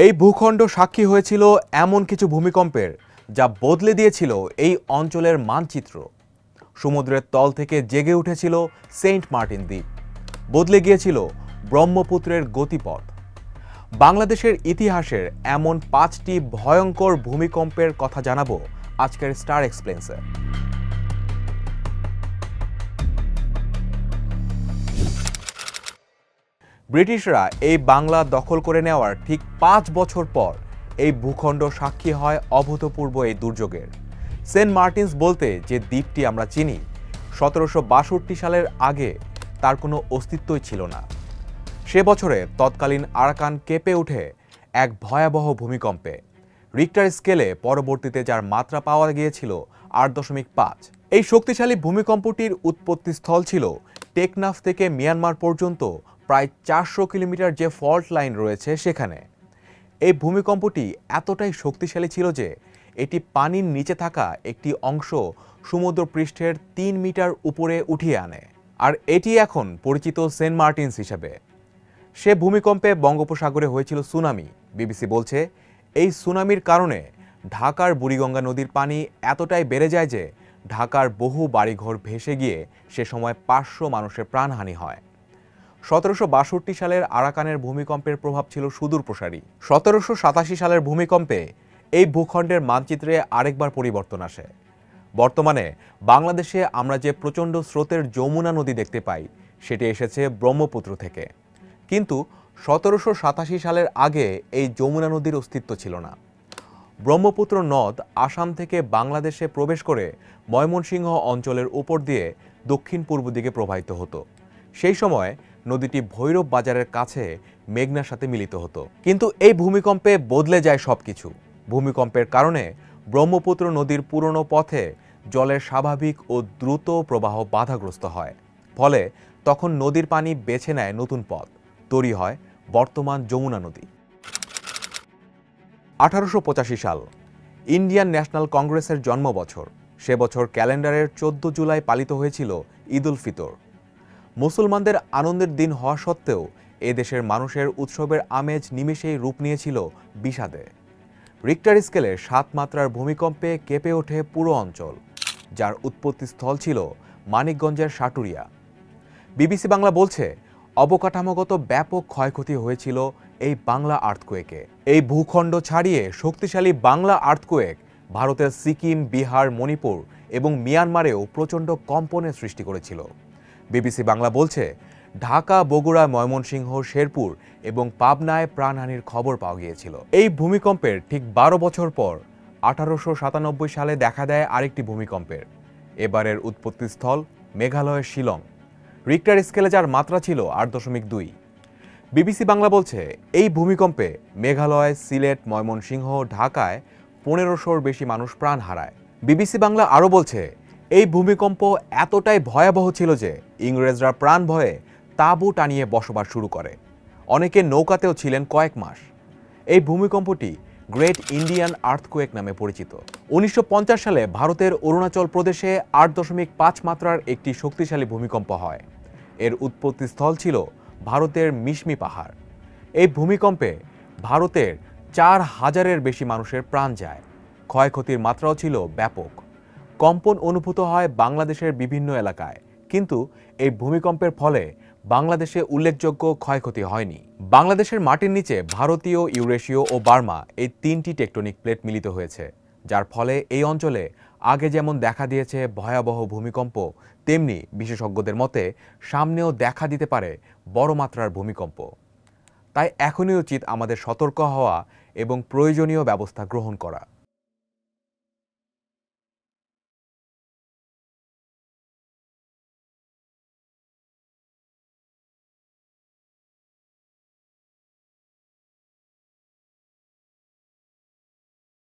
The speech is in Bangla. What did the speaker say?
এই ভূখণ্ড সাক্ষী হয়েছিল এমন কিছু ভূমিকম্পের যা বদলে দিয়েছিল এই অঞ্চলের মানচিত্র। সমুদ্রের তল থেকে জেগে উঠেছিল সেন্ট মার্টিন দ্বীপ, বদলে গিয়েছিল ব্রহ্মপুত্রের গতিপথ। বাংলাদেশের ইতিহাসের এমন 5টি ভয়ঙ্কর ভূমিকম্পের কথা জানাবো আজকের স্টার এক্সপ্লেন্সে। ব্রিটিশরা এই বাংলা দখল করে নেওয়ার ঠিক 5 বছর পর এই ভূখণ্ড সাক্ষী হয় অভূতপূর্ব এই দুর্যোগের। সেন্ট মার্টিনস বলতে যে দ্বীপটি আমরা চিনি, 1762 সালের আগে তার কোনো অস্তিত্বই ছিল না। সে বছরে তৎকালীন আরাকান কেঁপে ওঠে এক ভয়াবহ ভূমিকম্পে। রিক্টার স্কেলে পরবর্তীতে যার মাত্রা পাওয়া গিয়েছিল 8.5। এই শক্তিশালী ভূমিকম্পটির উৎপত্তিস্থল ছিল টেকনাফ থেকে মিয়ানমার পর্যন্ত প্রায় 400 কিলোমিটার যে ফল্ট লাইন রয়েছে সেখানে। এই ভূমিকম্পটি এতটাই শক্তিশালী ছিল যে এটি পানির নিচে থাকা একটি অংশ সমুদ্রপৃষ্ঠের 3 মিটার উপরে উঠিয়ে আনে, আর এটি এখন পরিচিত সেন্ট মার্টিনস হিসেবে। সে ভূমিকম্পে বঙ্গোপসাগরে হয়েছিল সুনামি। বিবিসি বলছে এই সুনামির কারণে ঢাকার বুড়িগঙ্গা নদীর পানি এতটাই বেড়ে যায় যে ঢাকার বহু বাড়িঘর ভেসে গিয়ে সে সময় 500 মানুষের প্রাণহানি হয়। 1762 সালের আরাকানের ভূমিকম্পের প্রভাব ছিল সুদূরপ্রসারী। 1787 সালের ভূমিকম্পে এই ভূখণ্ডের মানচিত্রে আরেকবার পরিবর্তন আসে। বর্তমানে বাংলাদেশে আমরা যে প্রচণ্ড স্রোতের যমুনা নদী দেখতে পাই সেটি এসেছে ব্রহ্মপুত্র থেকে, কিন্তু 1787 সালের আগে এই যমুনা নদীর অস্তিত্ব ছিল না। ব্রহ্মপুত্র নদ আসাম থেকে বাংলাদেশে প্রবেশ করে ময়মনসিংহ অঞ্চলের উপর দিয়ে দক্ষিণ পূর্ব দিকে প্রবাহিত হতো। সেই সময় নদীটি ভৈরব বাজারের কাছে মেঘনার সাথে মিলিত হতো। কিন্তু এই ভূমিকম্পে বদলে যায় সবকিছু। ভূমিকম্পের কারণে ব্রহ্মপুত্র নদীর পুরনো পথে জলের স্বাভাবিক ও দ্রুত প্রবাহ বাধাগ্রস্ত হয়। ফলে তখন নদীর পানি বেছে নেয় নতুন পথ, তৈরি হয় বর্তমান যমুনা নদী। 1885 সাল ইন্ডিয়ান ন্যাশনাল কংগ্রেসের জন্ম বছর। সে বছর ক্যালেন্ডারের 14 জুলাই পালিত হয়েছিল ঈদ উল ফিতর। মুসলমানদের আনন্দের দিন হওয়া সত্ত্বেও এ দেশের মানুষের উৎসবের আমেজ নিমেষেই রূপ নিয়েছিল বিষাদে। রিক্টার স্কেলে 7 মাত্রার ভূমিকম্পে কেঁপে ওঠে পুরো অঞ্চল, যার উৎপত্তিস্থল ছিল মানিকগঞ্জের সাটুরিয়া। বিবিসি বাংলা বলছে অবকাঠামোগত ব্যাপক ক্ষয়ক্ষতি হয়েছিল এই বাংলা আর্থকোয়েকে। এই ভূখণ্ড ছাড়িয়ে শক্তিশালী বাংলা আর্থকোয়েক ভারতের সিকিম, বিহার, মণিপুর এবং মিয়ানমারেও প্রচণ্ড কম্পনের সৃষ্টি করেছিল। বিবিসি বাংলা বলছে ঢাকা, বগুড়া, ময়মনসিংহ, শেরপুর এবং পাবনায় প্রাণহানির খবর পাওয়া গিয়েছিল। এই ভূমিকম্পের ঠিক 12 বছর পর 1897 সালে দেখা দেয় আরেকটি ভূমিকম্পের। এবারের উৎপত্তিস্থল মেঘালয়ের শিলং। রিক্টার স্কেলে যার মাত্রা ছিল 8.2। বিবিসি বাংলা বলছে এই ভূমিকম্পে মেঘালয়, সিলেট, ময়মনসিংহ, ঢাকায় 1500-র বেশি মানুষ প্রাণ হারায়। বিবিসি বাংলা আরও বলছে এই ভূমিকম্প এতটাই ভয়াবহ ছিল যে ইংরেজরা প্রাণ ভয়ে তাঁবু টানিয়ে বসবাস শুরু করে। অনেকে নৌকাতেও ছিলেন কয়েক মাস। এই ভূমিকম্পটি গ্রেট ইন্ডিয়ান আর্থকোয়েক নামে পরিচিত। 1950 সালে ভারতের অরুণাচল প্রদেশে 8.5 মাত্রার একটি শক্তিশালী ভূমিকম্প হয়। এর উৎপত্তিস্থল ছিল ভারতের মিশমি পাহাড়। এই ভূমিকম্পে ভারতের 4000-এর বেশি মানুষের প্রাণ যায়। ক্ষয়ক্ষতির মাত্রাও ছিল ব্যাপক। কম্পন অনুভূত হয় বাংলাদেশের বিভিন্ন এলাকায়, কিন্তু এই ভূমিকম্পের ফলে বাংলাদেশে উল্লেখযোগ্য ক্ষয়ক্ষতি হয়নি। বাংলাদেশের মাটির নিচে ভারতীয়, ইউরেশীয় ও বার্মা এই 3টি টেকটনিক প্লেট মিলিত হয়েছে, যার ফলে এই অঞ্চলে আগে যেমন দেখা দিয়েছে ভয়াবহ ভূমিকম্প, তেমনি বিশেষজ্ঞদের মতে সামনেও দেখা দিতে পারে বড় মাত্রার ভূমিকম্প। তাই এখনই উচিত আমাদের সতর্ক হওয়া এবং প্রয়োজনীয় ব্যবস্থা গ্রহণ করা।